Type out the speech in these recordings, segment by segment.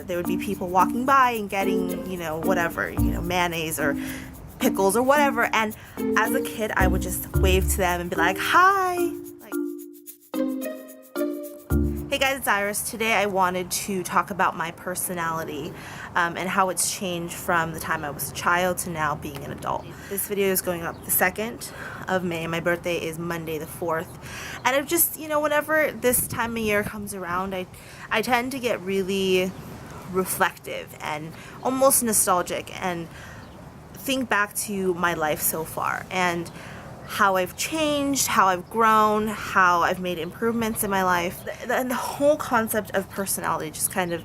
There would be people walking by and getting, whatever, mayonnaise or pickles or whatever. And as a kid, I would just wave to them and be like, hi. Hey guys, it's Iris. Today I wanted to talk about my personality and how it's changed from the time I was a child to now being an adult. This video is going up the 2nd of May. My birthday is Monday the 4th. And I've just, whenever this time of year comes around, I tend to get really reflective and almost nostalgic and think back to my life so far and how I've changed, how I've grown, how I've made improvements in my life. The whole concept of personality just kind of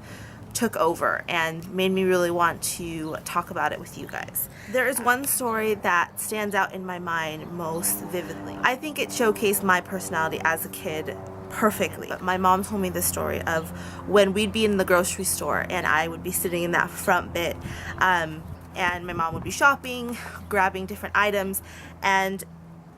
took over and made me really want to talk about it with you guys. There is one story that stands out in my mind most vividly. I think it showcased my personality as a kid perfectly. My mom told me this story of when we'd be in the grocery store and I would be sitting in that front bit and my mom would be shopping, grabbing different items, and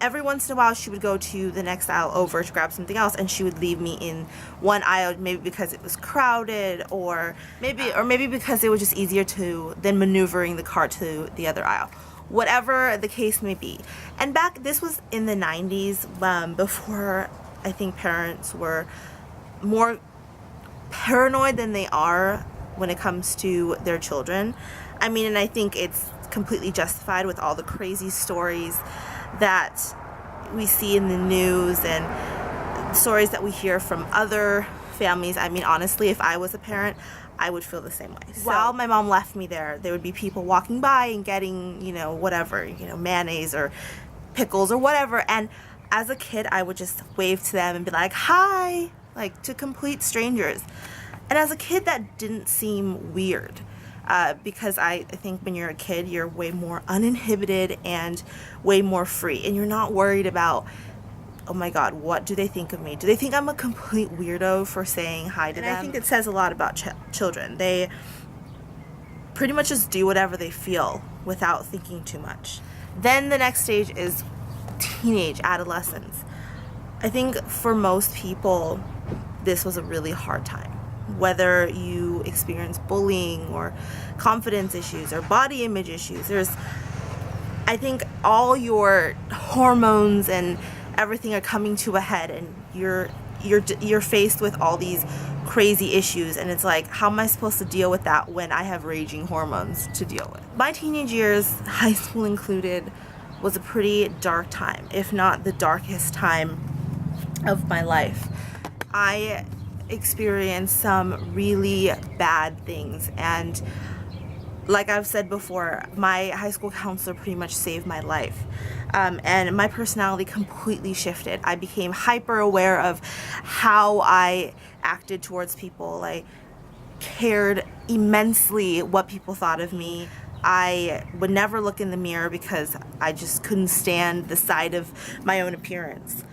every once in a while she would go to the next aisle over to grab something else, and she would leave me in one aisle, maybe because it was crowded or maybe because it was just easier than maneuvering the cart to the other aisle. Whatever the case may be. And this was in the 90s, before I think parents were more paranoid than they are when it comes to their children. I mean, and I think it's completely justified with all the crazy stories that we see in the news and stories that we hear from other families. I mean, honestly, if I was a parent, I would feel the same way. So, while my mom left me there would be people walking by and getting, whatever, mayonnaise or pickles or whatever. And as a kid, I would just wave to them and be like, hi, like to complete strangers. And as a kid, that didn't seem weird. Because I think when you're a kid, you're way more uninhibited and way more free. And you're not worried about, oh my God, what do they think of me? Do they think I'm a complete weirdo for saying hi to them? And I think it says a lot about children. They pretty much just do whatever they feel without thinking too much. Then the next stage is teenage adolescence. I think for most people, this was a really hard time. Whether you experience bullying or confidence issues or body image issues, I think all your hormones and everything are coming to a head, and you're faced with all these crazy issues, and it's like, how am I supposed to deal with that when I have raging hormones to deal with? My teenage years, high school included, was a pretty dark time, if not the darkest time of my life. I experienced some really bad things, and like I've said before, my high school counselor pretty much saved my life, and my personality completely shifted. I became hyper aware of how I acted towards people. I cared immensely what people thought of me. I would never look in the mirror because I just couldn't stand the sight of my own appearance.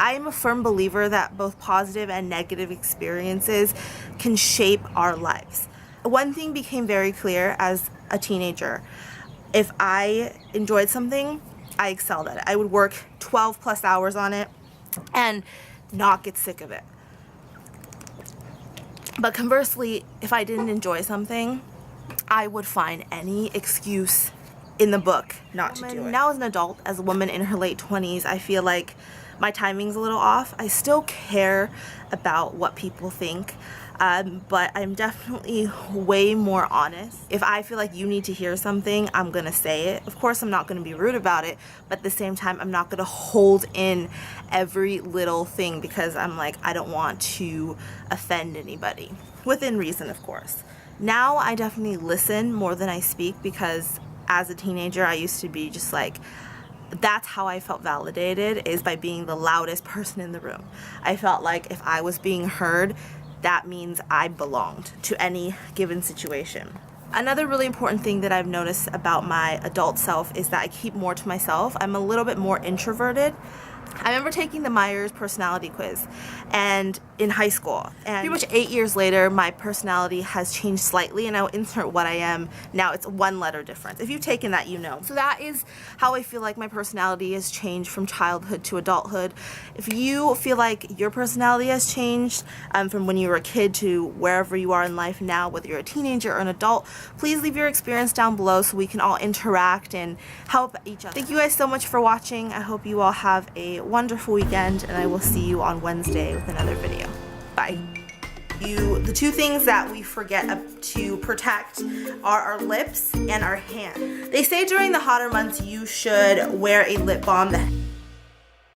I am a firm believer that both positive and negative experiences can shape our lives. One thing became very clear as a teenager. If I enjoyed something, I excelled at it. I would work 12 plus hours on it and not get sick of it. But conversely, if I didn't enjoy something, I would find any excuse in the book not to do it. Now as an adult, as a woman in her late 20s, I feel like my timing's a little off. I still care about what people think, but I'm definitely way more honest. If I feel like you need to hear something, I'm gonna say it. Of course, I'm not gonna be rude about it, but at the same time, I'm not gonna hold in every little thing because I'm like, I don't want to offend anybody. Within reason, of course. Now I definitely listen more than I speak, because as a teenager, I used to be just like, that's how I felt validated, is by being the loudest person in the room. I felt like if I was being heard, that means I belonged to any given situation. Another really important thing that I've noticed about my adult self is that I keep more to myself. I'm a little bit more introverted. I remember taking the Myers personality quiz, and in high school, and pretty much 8 years later my personality has changed slightly, and I'll insert what I am now. It's one letter difference. If you've taken that, you know. So that is how I feel like my personality has changed from childhood to adulthood. If you feel like your personality has changed from when you were a kid to wherever you are in life now, whether you're a teenager or an adult, please leave your experience down below so we can all interact and help each other. Thank you guys so much for watching. I hope you all have a wonderful weekend, and I will see you on Wednesday with another video. Bye. The two things that we forget to protect are our lips and our hands. They say during the hotter months you should wear a lip balm that